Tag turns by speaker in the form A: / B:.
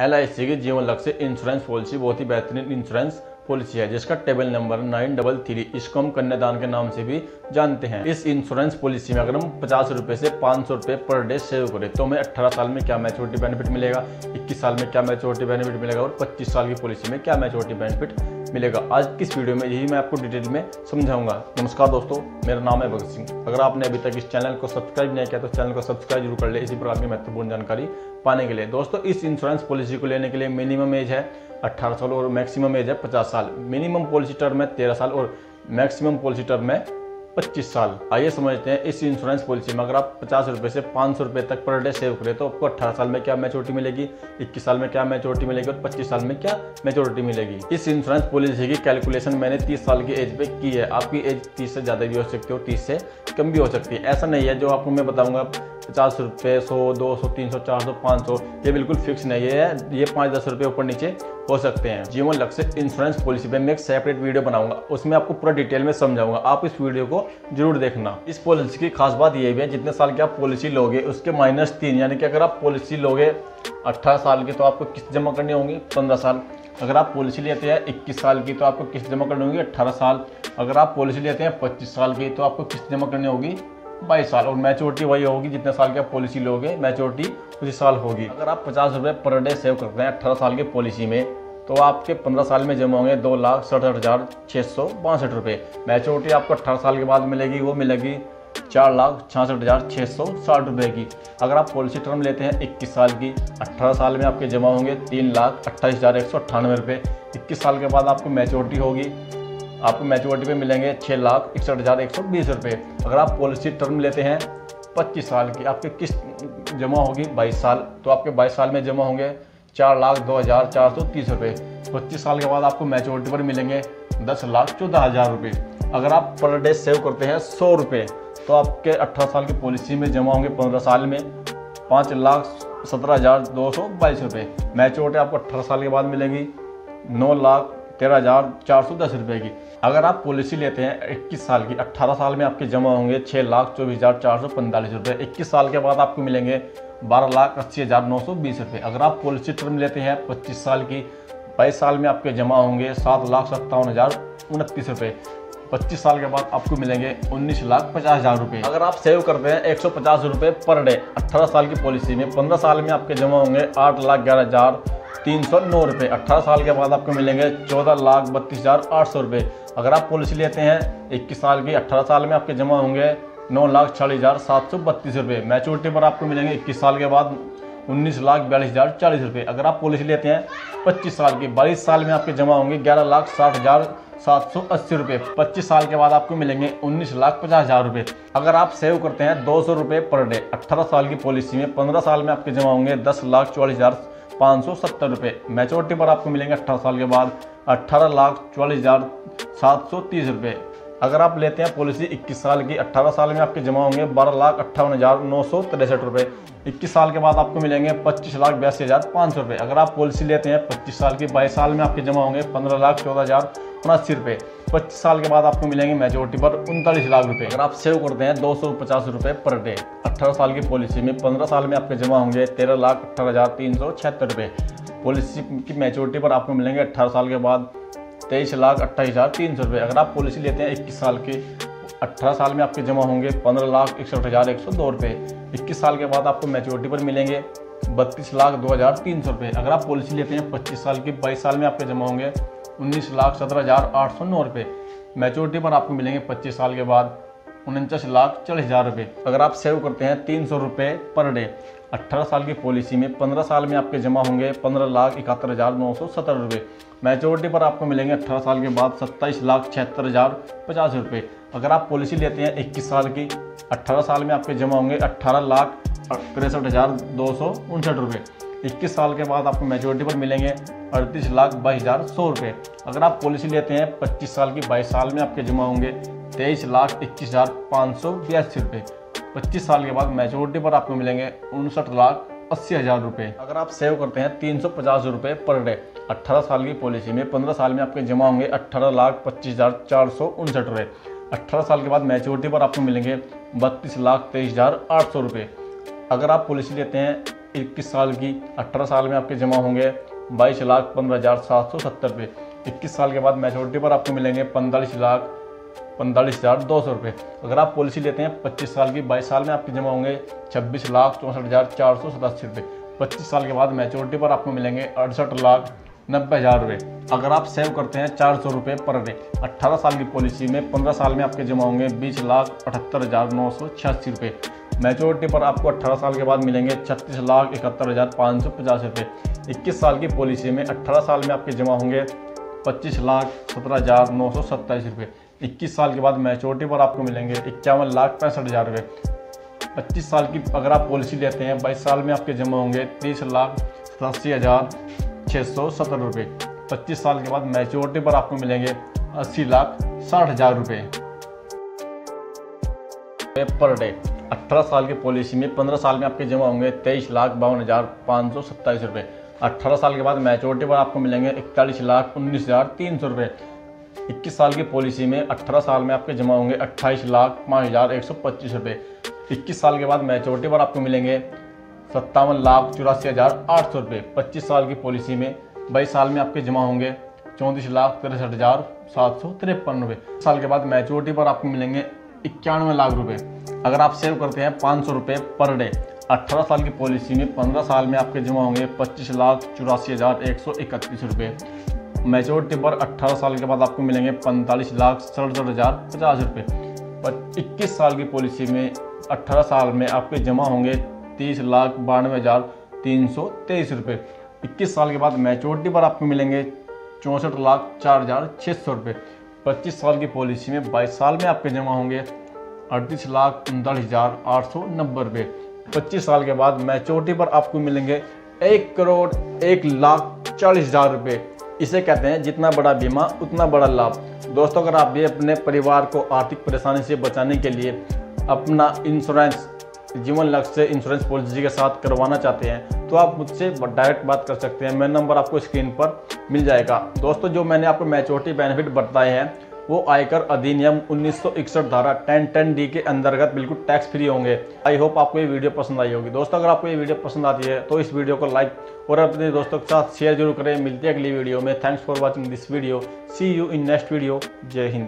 A: LIC की जीवन लक्ष्य इंश्योरेंस पॉलिसी बहुत ही बेहतरीन इंश्योरेंस पॉलिसी है जिसका टेबल नंबर 933। इसको हम कन्यादान के नाम से भी जानते हैं। इस इंश्योरेंस पॉलिसी में अगर हम 50 रुपए से 500 रुपए पर डे सेव करें तो हमें 18 साल में क्या मैच्योरिटी बेनिफिट मिलेगा, 21 साल में क्या मैच्योरिटी बेनिफिट मिलेगा और 25 साल की पॉलिसी में क्या मैच्योरिटी बेनिफिट मिलेगा। आज की इस वीडियो में यही मैं आपको डिटेल में समझाऊंगा। नमस्कार दोस्तों, मेरा नाम है भगत सिंह। अगर आपने अभी तक इस चैनल को सब्सक्राइब नहीं किया तो चैनल को सब्सक्राइब जरूर कर ले इसी प्रकार की महत्वपूर्ण जानकारी पाने के लिए। दोस्तों, इस इंश्योरेंस पॉलिसी को लेने के लिए मिनिमम एज है 18 साल और मैक्सिमम एज है 50 साल। मिनिमम पॉलिसी टर्म है 13 साल और मैक्सिमम पॉलिसी टर्म है 25 साल। आइए समझते हैं इस इंश्योरेंस पॉलिसी में अगर आप 50 रुपए से 500 रुपए तक पर डे सेव करें तो आपको 18 साल में क्या मैच्योरिटी मिलेगी, 21 साल में क्या मैच्योरिटी मिलेगी और 25 साल में क्या मैच्योरिटी मिलेगी। इस इंश्योरेंस पॉलिसी की कैलकुलेशन मैंने 30 साल की एज पे की है। आपकी एज 30 से ज़्यादा भी हो सकती है और 30 से कम भी हो सकती है। ऐसा नहीं है जो आपको मैं बताऊंगा 50 रुपये, 100, 200, 300, 400, 500 ये बिल्कुल फिक्स नहीं है। ये 5-10 रुपये ऊपर नीचे हो सकते हैं। जीवन लक्ष्य इंश्योरेंस पॉलिसी पे मैं एक सेपरेट वीडियो बनाऊंगा, उसमें आपको पूरा डिटेल में समझाऊंगा। आप इस वीडियो को जरूर देखना। इस पॉलिसी की खास बात ये भी है जितने साल की आप पॉलिसी लोगे उसके -3, यानी कि अगर आप पॉलिसी लोगे 18 साल की तो आपको किस्त जमा करनी होगी 15 साल। अगर आप पॉलिसी लेते हैं 21 साल की तो आपको किस्त जमा करनी होगी 18 साल। अगर आप पॉलिसी लेते हैं 25 साल की तो आपको किस्त जमा करनी होगी 22 साल और मैच्योरिटी वही होगी जितने साल की आप पॉलिसी लोगे मैच्योरिटी उसी साल होगी। अगर आप 50 रुपये पर डे सेव करते हैं 18 साल की पॉलिसी में तो आपके 15 साल में जमा होंगे 2,67,662 रुपये। मैच्योरिटी आपको 18 साल के बाद मिलेगी, वो मिलेगी 4,66,660 रुपये की। अगर आप पॉलिसी टर्म लेते हैं 21 साल की, 18 साल में आपके जमा होंगे 3,28,198 रुपये। 21 साल के बाद आपको मैच्योरिटी होगी, आपको मैच्योरिटी पे मिलेंगे 6,61,120 रुपये। अगर आप पॉलिसी टर्म लेते हैं 25 साल की, आपकी किस्त जमा होगी 22 साल तो आपके 22 साल में जमा होंगे 4,02,430 रुपये। 25 साल के बाद आपको मैच्योरिटी पर मिलेंगे 10,14,000 रुपये। अगर आप पर डे सेव करते हैं 100 रुपये तो आपके 18 साल की पॉलिसी में जमा होंगे 15 साल में 5,17,222 रुपये। मैच्योरिटी आपको 18 साल के बाद मिलेगी 9,13,410 रुपये की। अगर आप पॉलिसी लेते हैं 21 साल की, 18 साल में आपके जमा होंगे 6,24,445 रुपये। 21 साल के बाद आपको मिलेंगे 12,80,920 रुपये। अगर आप पॉलिसी टर्म लेते हैं 25 साल की, 22 साल में आपके जमा होंगे 7,57,029 रुपये। 25 साल के बाद आपको मिलेंगे 19,50,000 रुपये। अगर आप सेव करते हैं 150 रुपये पर डे 18 साल की पॉलिसी में, 15 साल में आपके जमा होंगे 8,11,309 रुपये। 18 साल के बाद आपको मिलेंगे 14,32,800 रुपये। अगर आप पॉलिसी लेते हैं 21 साल की, 18 साल में आपके जमा होंगे 9,40,732 रुपये। मैच्योरिटी पर आपको मिलेंगे 21 साल के बाद 19,42,040 रुपये। अगर आप पॉलिसी लेते हैं 25 साल की, 22 साल में आपके जमा होंगे 11,60,780 रुपये। 25 साल के बाद आपको मिलेंगे 19,50,000 रुपये। अगर आप सेव करते हैं 200 रुपये पर डे 18 साल की पॉलिसी में, 15 साल में आपके जमा होंगे 10,44,570 रुपये। मैच्योरिटी पर आपको मिलेंगे 18 साल के बाद 18,44,730 रुपये। अगर आप लेते हैं पॉलिसी 21 साल की, 18 साल में आपके जमा होंगे 12,58,963 रुपये। 21 साल के बाद आपको मिलेंगे 25,82,500 रुपये। अगर आप पॉलिसी लेते हैं 25 साल की, 22 साल में आपके जमा होंगे 15,14,079 रुपये। 25 साल के बाद आपको मिलेंगे मैच्योरिटी पर 39 लाख रुपये। अगर आप सेव करते हैं 250 रुपये पर डे 18 साल की पॉलिसी में, 15 साल में आपके जमा होंगे 13,18,376 रुपये। पॉलिसी की मैच्योरिटी पर आपको मिलेंगे 18 साल के बाद 23,28,300 रुपये। अगर आप पॉलिसी लेते हैं 21 साल की, 18 साल में आपके जमा होंगे 15,61,102 रुपये। 21 साल के बाद आपको मैच्योरिटी पर मिलेंगे 32,02,300 रुपये। अगर आप पॉलिसी लेते हैं 25 साल की, 22 साल में आपके जमा होंगे 19,17,809 रुपये। मैच्योरिटी पर आपको मिलेंगे 25 साल के बाद 49,40,000 रुपये। अगर आप सेव करते हैं 300 रुपये पर डे 18 साल की पॉलिसी में, 15 साल में आपके जमा होंगे 15,71,970 रुपये। मैच्योरिटी पर आपको मिलेंगे 18 साल के बाद 27,76,050 रुपये। अगर आप पॉलिसी लेते हैं 21 साल की, 18 साल में आपके जमा होंगे 18,63,259 रुपये। 21 साल के बाद आपको मैच्योरिटी पर मिलेंगे 38,22,100 रुपये। अगर आप पॉलिसी लेते हैं 25 साल की, 22 साल में आपके जमा होंगे 23,21,582 रुपये। 25 साल के बाद मैच्योरिटी पर आपको मिलेंगे 59,80,000 रुपये। अगर आप सेव करते हैं 350 रुपये पर डे 18 साल की पॉलिसी में, 15 साल में आपके जमा होंगे 18,25,459 रुपये। 18 साल के बाद मैच्योरिटी पर आपको मिलेंगे 32,23,800 रुपये। अगर आप पॉलिसी लेते हैं 21 साल की 18 साल में आपके जमा होंगे 22,15,770 रुपये। 21 साल के बाद मैच्योरिटी पर आपको मिलेंगे 45,45,200 रुपये। अगर आप पॉलिसी लेते हैं 25 साल की 22 साल में आपके जमा होंगे 26,64,487 रुपये। 25 साल के बाद मैच्योरिटी पर आपको मिलेंगे 68,90,000 रुपये। अगर आप सेव करते हैं 400 रुपये पर डे 18 साल की पॉलिसी में 15 साल में आपके जमा होंगे 20,78,986 रुपये। मैच्योरिटी पर आपको 18 साल के बाद मिलेंगे 36,71,550 रुपये। 21 साल की पॉलिसी में 18 साल में आपके जमा होंगे 25,17,927 रुपये। 21 साल के बाद मैच्योरिटी पर आपको मिलेंगे 51,65,000 रुपये। 25 साल की अगर आप पॉलिसी लेते हैं 22 साल में आपके जमा होंगे 30,87,670 रुपये। 25 साल के बाद मैच्योरिटी पर आपको मिलेंगे 80,60,000 रुपये पर डे। 18 साल की पॉलिसी में 15 साल में आपके जमा होंगे 23,52,527 रुपये। 18 साल के बाद मैच्योरिटी पर आपको मिलेंगे 41,19,300 रुपये। 21 साल की पॉलिसी में 18 साल में आपके जमा होंगे 28,05,125 रुपये। 21 साल के बाद मैच्योरिटी पर आपको मिलेंगे 57,84,800 रुपये। 25 साल की पॉलिसी में 22 साल में आपके जमा होंगे 34,63,753 रुपये। साल के बाद मैच्योरिटी पर आपको मिलेंगे 91 लाख रुपये। अगर आप सेव करते हैं 500 रुपये पर डे 18 साल की पॉलिसी में 15 साल में आपके जमा होंगे 25,84,131 रुपये। मैच्योरिटी पर 18 साल के बाद आपको मिलेंगे 45,67,050 रुपये। 21 साल की पॉलिसी में 18 साल में आपके जमा होंगे 30,92,323 रुपये। 21 साल के बाद मैच्योरिटी पर आपको मिलेंगे 64,04,600 रुपये। 25 साल की पॉलिसी में 22 साल में आपके जमा होंगे 38,39,890 रुपये। 25 साल के बाद मैच्योरिटी पर आपको मिलेंगे 1,01,40,000 रुपये। इसे कहते हैं जितना बड़ा बीमा उतना बड़ा लाभ। दोस्तों, अगर आप भी अपने परिवार को आर्थिक परेशानी से बचाने के लिए अपना इंश्योरेंस जीवन लक्ष्य इंश्योरेंस पॉलिसी के साथ करवाना चाहते हैं तो आप मुझसे डायरेक्ट बात कर सकते हैं। मेरा नंबर आपको स्क्रीन पर मिल जाएगा। दोस्तों, जो मैंने आपको मैच्योरिटी बेनिफिट बताए हैं वो आयकर अधिनियम 1961 धारा 10(10)D के अंतर्गत बिल्कुल टैक्स फ्री होंगे। आई होप आपको ये वीडियो पसंद आई होगी। दोस्तों, अगर आपको ये वीडियो पसंद आती है तो इस वीडियो को लाइक और अपने दोस्तों के साथ शेयर जरूर करें। मिलते हैं अगली वीडियो में। Thanks for watching this video. See you in next video. Jai Hind.